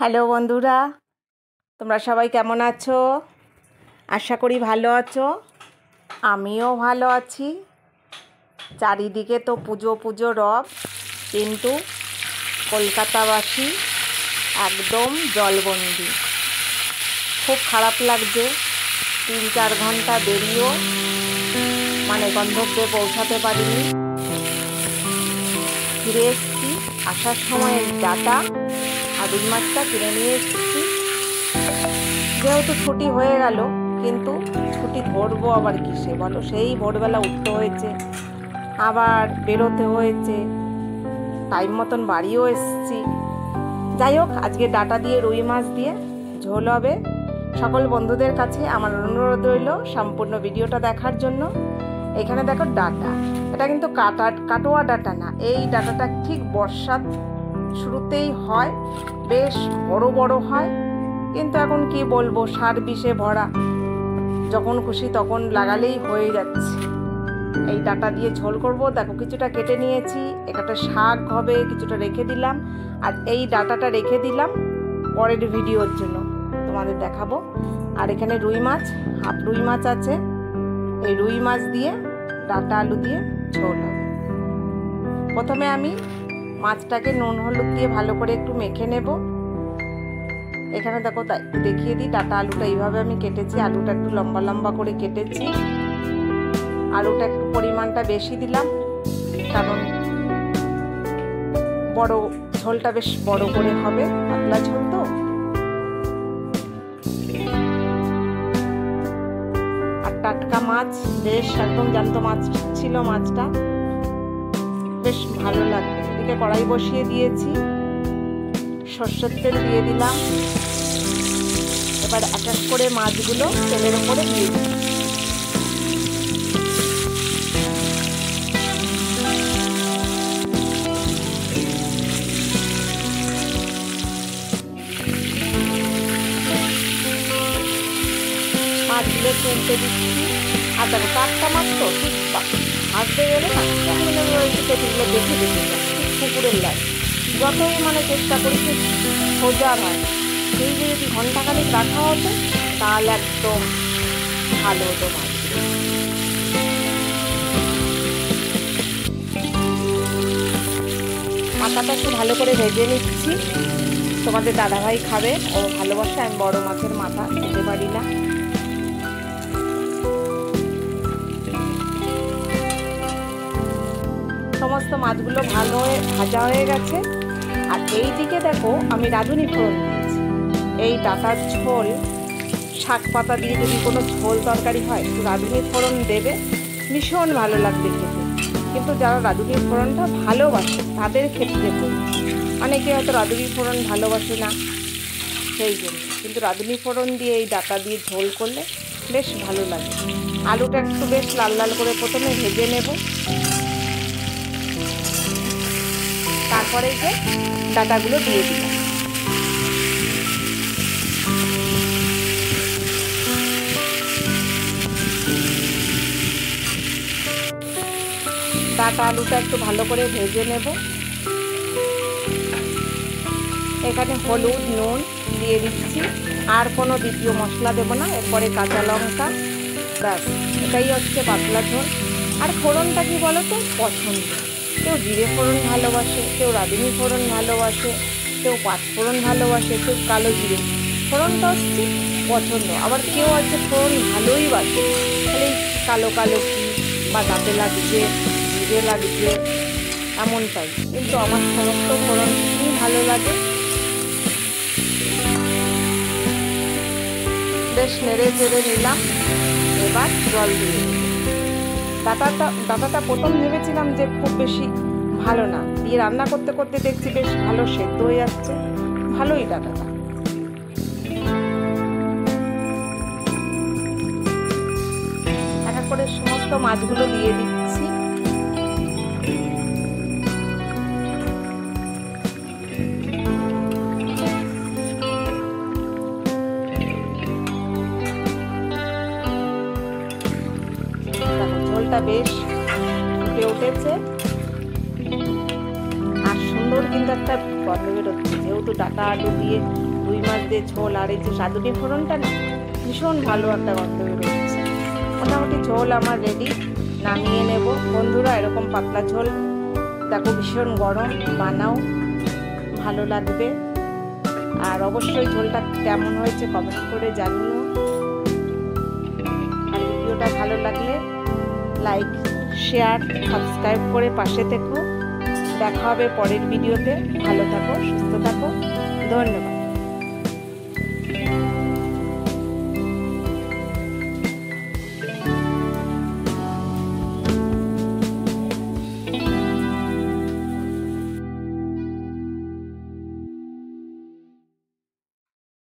Hello বন্ধুরা, তোমরা সবাই কেমন আছো? আশা করি ভালো আছো। আমিও ভালো আছি। চারিদিকে তো পুজো পুজো রব, কিন্তু কলকাতাবাসী একদম জলবন্দি। খুব খারাপ লাগছে। 3-4 ঘন্টা দেরিও গন্তব্যে পৌঁছাতে পারিনি। ফিরে এসেছি, আসার সময় ডাটা আর রুই মাছটা কিনে নিয়ে এসেছি। যেহেতু ছুটি হয়ে গেল, কিন্তু ছুটি ধরবো আবার কিসে বলো? সেই ভোরবেলা উঠতে হয়েছে, আবার বেরোতে হয়েছে, টাইম মতন বাড়িও এসেছি। যাই হোক, আজকে ডাটা দিয়ে রুই মাছ দিয়ে ঝোল হবে। সকল বন্ধুদের কাছে আমার অনুরোধ রইল সম্পূর্ণ ভিডিওটা দেখার জন্য। এখানে দেখো ডাটা, এটা কিন্তু কাটোয়া ডাটা না, এই ডাটাটা ঠিক বর্ষার শুরুতেই হয়, বেশ বড় বড় হয়, কিন্তু এখন কি বলবো, সার বিষে ভরা, যখন খুশি তখন লাগালেই হয়ে যাচ্ছে। এই ডাটা দিয়ে ঝোল করব। দেখো, কিছুটা কেটে নিয়েছি, একটা শাক হবে, কিছুটা রেখে দিলাম, আর এই ডাটাটা রেখে দিলাম পরের ভিডিওর জন্য, তোমাদের দেখাবো। আর এখানে রুই মাছ, হাফ রুই মাছ আছে। এই রুই মাছ দিয়ে ডাটা আলু দিয়ে ঝোল হবে। প্রথমে আমি মাছটাকে নুন হলুদ দিয়ে ভালো করে একটু মেখে নেব। এখানে দেখো, দেখিয়ে দিই, ডাটা আলুটা এইভাবে আমি কেটেছি। আলুটা একটু লম্বা লম্বা করে কেটেছি। আলুটা একটু পরিমাণটা বেশি দিলাম, কারণ বড় ঝোলটা বেশ বড় করে হবে, পাতলা ঝোল তো। আর টাটকা মাছ, বেশ একদম জ্যান্ত মাছ ছিল মাছটা, বেশ ভালো লাগবে। এদিকে কড়াই বসিয়ে দিয়েছি, সর্ষের তেল দিয়ে দিলাম। এবার এক এক করে মাছগুলো তেলের উপরে দিয়ে দিই। মাছগুলো একটু উল্টে দিচ্ছি। আর দেখো, টাটকা মাছ তো ঠিক ভাজতে গেলে না একটু পেটিগুলো দেখে দেখে যায়, ঠিক পুকুরের লাগে। যতই চেষ্টা করি ঠিক সোজা হয়। সেই যে যদি ঘন্টাখানিক রাখা হতো, তাহলে একদম ভালো হতো মাছ। মাথাটা একটু ভালো করে ভেজে নিচ্ছি। তোমাদের দাদাভাই খাবে, ও ভালোবাসে, আমি বড় মাছের মাথা খেতে পারি না। সমস্ত মাছগুলো ভালো ভাজা হয়ে গেছে। আর এই দিকে দেখো, আমি রাঁধুনি ফোড়ন দিয়েছি। এই ডাটার ঝোল, শাক পাতা দিয়ে যদি কোনো ঝোল তরকারি হয়, একটু রাঁধুনি ফোড়ন দেবে, ভীষণ ভালো লাগবে খেতে। কিন্তু যারা রাঁধুনি ফোড়নটা ভালোবাসে তাদের ক্ষেত্রে বলছি, অনেকে হয়তো রাঁধুনি ফোড়ন ভালোবাসে না, সেই জন্য। কিন্তু রাঁধুনি ফোড়ন দিয়ে এই ডাটা দিয়ে ঝোল করলে বেশ ভালো লাগে। আলুটা একটু বেশ লাল লাল করে প্রথমে ভেজে নেব, তারপরে যে ডাটাগুলো দিয়ে দিলাম। ডাটা আলুটা একটু ভালো করে ভেজে নেব। এখানে হলুদ নুন দিয়ে দিচ্ছি, আর কোনো দ্বিতীয় মশলা দেবো না। এরপরে কাঁচা লঙ্কা, ব্যাস, এটাই হচ্ছে পাতলা ঝোল। আর ফোড়নটা কি বলো তো, পছন্দ। কেউ জিরে ফোড়ন ভালোবাসে, কেউ রাঁধুনি ফোড়ন ভালোবাসে, কেউ পাঁচফোড়ন ভালোবাসে, কেউ কালো জিরে। ফোড়নটা হচ্ছে পছন্দ। আবার কেউ আছে ফোড়ন ভালোই বাসে, খালি কালো কালো কি বা দাঁতে লাগছে, জিরে লাগছে, এমনটাই। কিন্তু আমার সমস্ত ফোড়ন খুবই ভালো লাগে। বেশ নেড়ে চেড়ে নিলাম। এবার জল দিয়ে ডাটাটা প্রথম ভেবেছিলাম যে খুব বেশি ভালো না, দিয়ে রান্না করতে করতে দেখছি বেশ ভালো সেদ্ধ হয়ে যাচ্ছে, ভালোই ডাটাটা। এক এক করে সমস্ত মাছগুলো দিয়ে দিচ্ছি। ঝোলটা বেশ ফুটে উঠেছে, আর সুন্দর কিন্তু একটা গন্ধ বেরোচ্ছে, যেহেতু ডাঁটা আলু দিয়ে রুই মাছ দিয়ে ঝোল আর এই যে সাদুনি ফোড়নটা না ভীষণ ভালো একটা গন্ধ বেরোচ্ছে। মোটামুটি ঝোল আমার রেডি, নামিয়ে নেব। বন্ধুরা এরকম পাতলা ঝোল দেখো ভীষণ গরম, বানাও, ভালো লাগবে। আর অবশ্যই ঝোলটা কেমন হয়েছে কমেন্ট করে জানিও। আর ভিডিওটা ভালো লাগলে লাইক, শেয়ার, সাবস্ক্রাইব করে পাশে থেকো। দেখা হবে পরের ভিডিওতে। ভালো থাকো, সুস্থ থাকো, ধন্যবাদ।